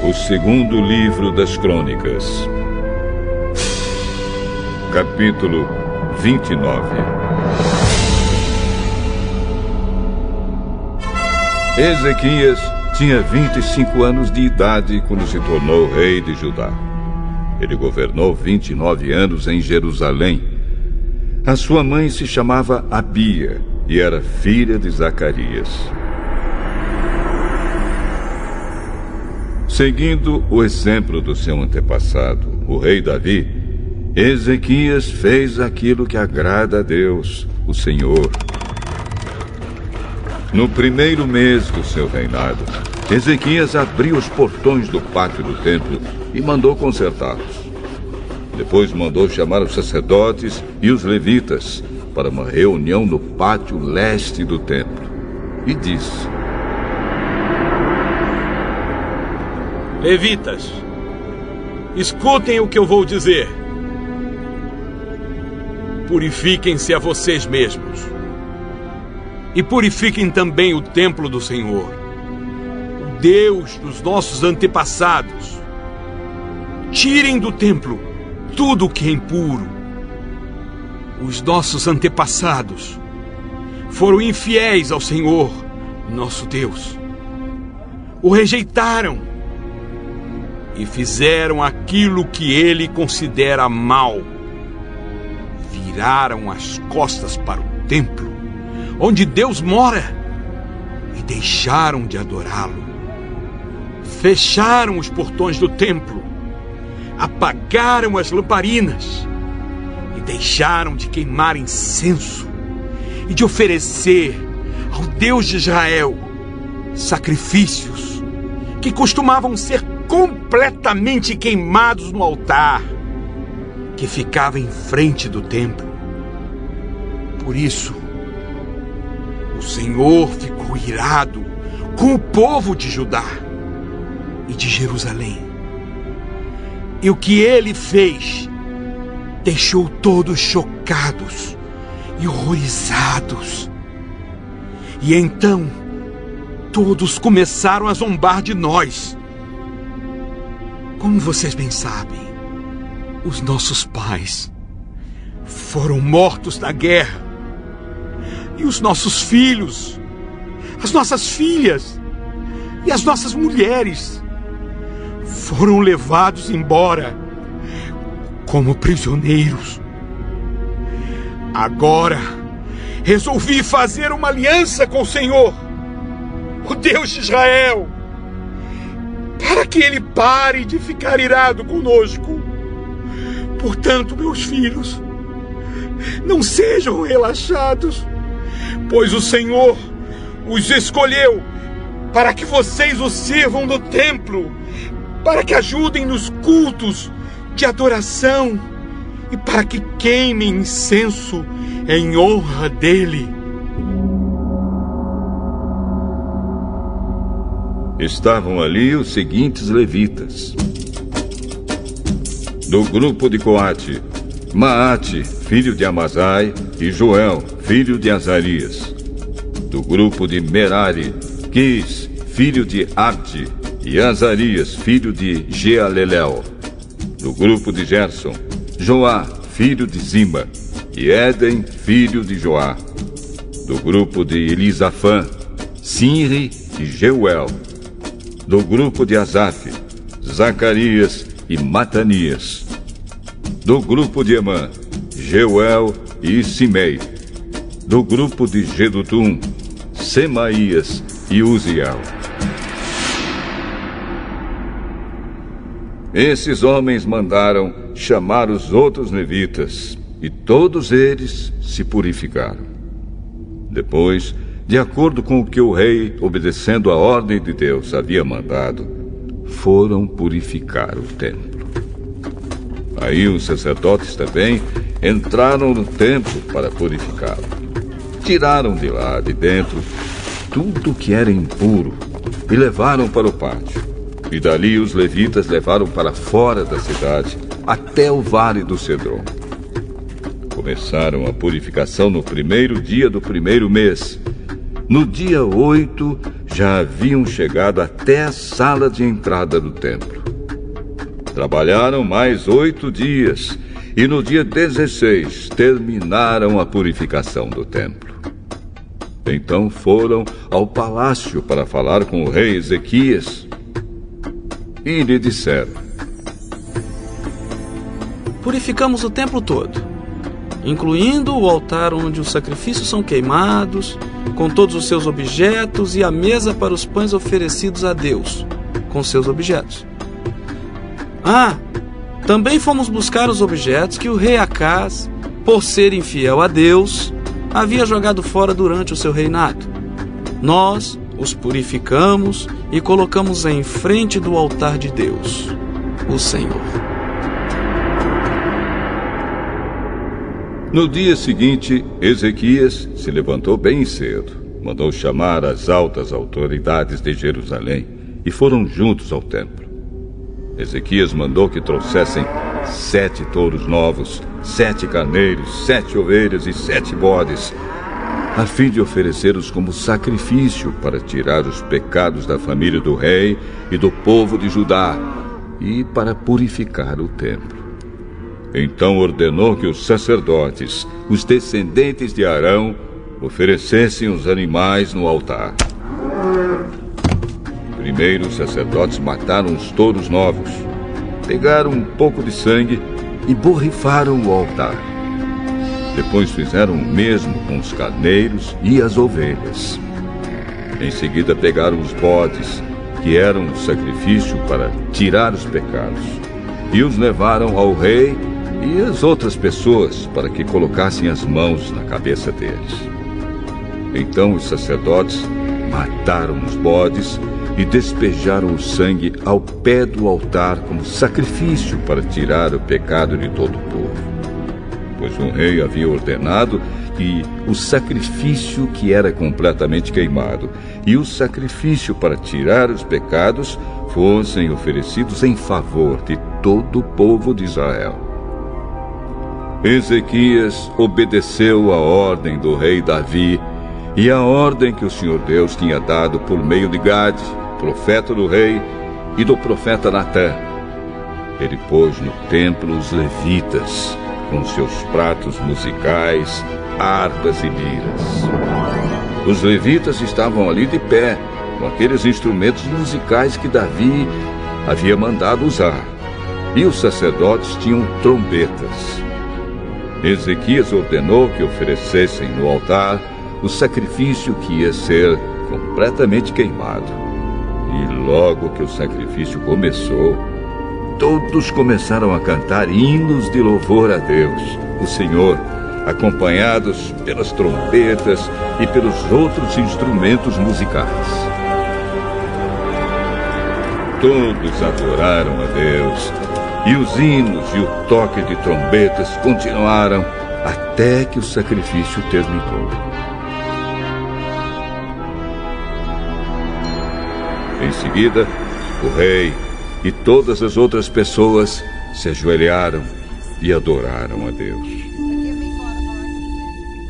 O segundo livro das Crônicas, capítulo 29. Ezequias tinha 25 anos de idade quando se tornou rei de Judá. Ele governou 29 anos em Jerusalém. A sua mãe se chamava Abia e era filha de Zacarias. Seguindo o exemplo do seu antepassado, o rei Davi, Ezequias fez aquilo que agrada a Deus, o Senhor. No primeiro mês do seu reinado, Ezequias abriu os portões do pátio do templo e mandou consertá-los. Depois mandou chamar os sacerdotes e os levitas para uma reunião no pátio leste do templo e disse: Levitas, escutem o que eu vou dizer. Purifiquem-se a vocês mesmos. E purifiquem também o templo do Senhor, o Deus dos nossos antepassados. Tirem do templo tudo o que é impuro. Os nossos antepassados foram infiéis ao Senhor, nosso Deus. O rejeitaram e fizeram aquilo que ele considera mal. Viraram as costas para o templo, onde Deus mora, e deixaram de adorá-lo. Fecharam os portões do templo, apagaram as lamparinas e deixaram de queimar incenso e de oferecer ao Deus de Israel sacrifícios que costumavam ser completamente queimados no altar que ficava em frente do templo. Por isso, o Senhor ficou irado com o povo de Judá e de Jerusalém. E o que ele fez deixou todos chocados e horrorizados. E então, todos começaram a zombar de nós. Como vocês bem sabem, os nossos pais foram mortos na guerra. E os nossos filhos, as nossas filhas e as nossas mulheres foram levados embora como prisioneiros. Agora, resolvi fazer uma aliança com o Senhor, o Deus de Israel, para que ele pare de ficar irado conosco. Portanto, meus filhos, não sejam relaxados, pois o Senhor os escolheu para que vocês o sirvam no templo, para que ajudem nos cultos de adoração e para que queimem incenso em honra dele. Estavam ali os seguintes levitas: do grupo de Coate, Maate, filho de Amazai, e Joel, filho de Azarias. Do grupo de Merari, Quis, filho de Abdi, e Azarias, filho de Jealelel. Do grupo de Gerson, Joá, filho de Zima, e Éden, filho de Joá. Do grupo de Elisafã, Sinri e Jeuel. Do grupo de Asaf, Zacarias e Matanias. Do grupo de Emã, Jeuel e Simei. Do grupo de Jedutum, Semaías e Uziel. Esses homens mandaram chamar os outros levitas, e todos eles se purificaram. Depois, de acordo com o que o rei, obedecendo a ordem de Deus, havia mandado, foram purificar o templo. Aí os sacerdotes também entraram no templo para purificá-lo. Tiraram de lá, de dentro, tudo que era impuro e levaram para o pátio. E dali os levitas levaram para fora da cidade, até o vale do Cedron. Começaram a purificação no primeiro dia do primeiro mês. No dia 8, já haviam chegado até a sala de entrada do templo. Trabalharam mais 8 dias e no dia 16 terminaram a purificação do templo. Então foram ao palácio para falar com o rei Ezequias e lhe disseram: purificamos o templo todo, incluindo o altar onde os sacrifícios são queimados, com todos os seus objetos, e a mesa para os pães oferecidos a Deus, com seus objetos. Também fomos buscar os objetos que o rei Acaz, por ser infiel a Deus, havia jogado fora durante o seu reinado. Nós os purificamos e colocamos em frente do altar de Deus, o Senhor. No dia seguinte, Ezequias se levantou bem cedo, mandou chamar as altas autoridades de Jerusalém e foram juntos ao templo. Ezequias mandou que trouxessem 7 touros novos, 7 carneiros, 7 ovelhas e 7 bodes, a fim de oferecê-los como sacrifício para tirar os pecados da família do rei e do povo de Judá e para purificar o templo. Então ordenou que os sacerdotes, os descendentes de Arão, oferecessem os animais no altar. Primeiro os sacerdotes mataram os touros novos, pegaram um pouco de sangue e borrifaram o altar. Depois fizeram o mesmo com os carneiros e as ovelhas. Em seguida pegaram os bodes, que eram um sacrifício para tirar os pecados, e os levaram ao rei e às outras pessoas para que colocassem as mãos na cabeça deles. Então os sacerdotes mataram os bodes e despejaram o sangue ao pé do altar como sacrifício para tirar o pecado de todo o povo. Pois o rei havia ordenado que o sacrifício que era completamente queimado e o sacrifício para tirar os pecados fossem oferecidos em favor de todo o povo de Israel. Ezequias obedeceu a ordem do rei Davi e a ordem que o Senhor Deus tinha dado por meio de Gade, profeta do rei, e do profeta Natã. Ele pôs no templo os levitas, com seus pratos musicais, harpas e liras. Os levitas estavam ali de pé, com aqueles instrumentos musicais que Davi havia mandado usar, e os sacerdotes tinham trombetas. Ezequias ordenou que oferecessem no altar o sacrifício que ia ser completamente queimado. E logo que o sacrifício começou, todos começaram a cantar hinos de louvor a Deus, o Senhor, acompanhados pelas trombetas e pelos outros instrumentos musicais. Todos adoraram a Deus, e os hinos e o toque de trombetas continuaram até que o sacrifício terminou. Em seguida, o rei e todas as outras pessoas se ajoelharam e adoraram a Deus.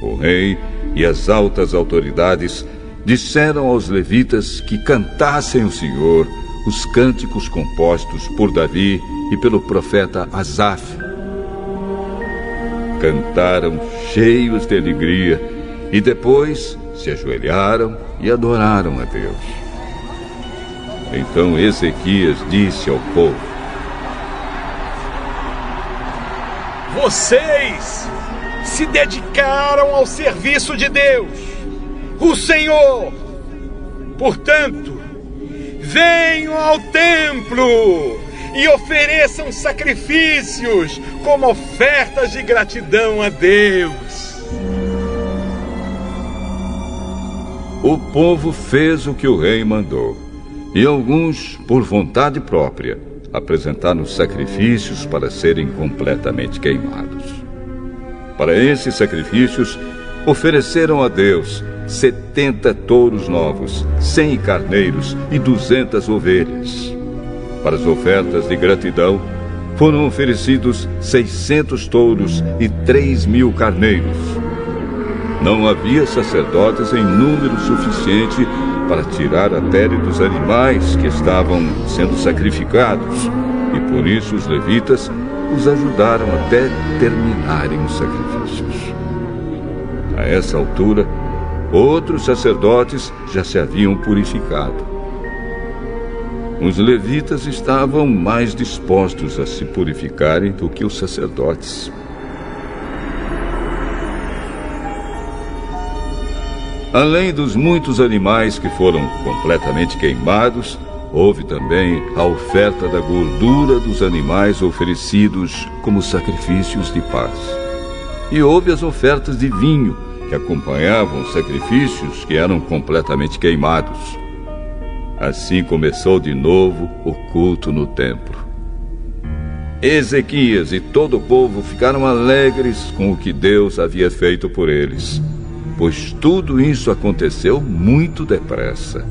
O rei e as altas autoridades disseram aos levitas que cantassem ao Senhor os cânticos compostos por Davi e pelo profeta Asaf. Cantaram cheios de alegria e depois se ajoelharam e adoraram a Deus. Então Ezequias disse ao povo: Vocês se dedicaram ao serviço de Deus, o Senhor. Portanto, venham ao templo e ofereçam sacrifícios como ofertas de gratidão a Deus. O povo fez o que o rei mandou, e alguns, por vontade própria, apresentaram sacrifícios para serem completamente queimados. Para esses sacrifícios, ofereceram a Deus 70 touros novos, 100 carneiros e 200 ovelhas. Para as ofertas de gratidão, foram oferecidos 600 touros e 3.000 carneiros. Não havia sacerdotes em número suficiente para tirar a pele dos animais que estavam sendo sacrificados, e por isso os levitas os ajudaram até terminarem os sacrifícios. A essa altura, outros sacerdotes já se haviam purificado. Os levitas estavam mais dispostos a se purificarem do que os sacerdotes. Além dos muitos animais que foram completamente queimados, houve também a oferta da gordura dos animais oferecidos como sacrifícios de paz. E houve as ofertas de vinho, que acompanhavam os sacrifícios que eram completamente queimados. Assim começou de novo o culto no templo. Ezequias e todo o povo ficaram alegres com o que Deus havia feito por eles, pois tudo isso aconteceu muito depressa.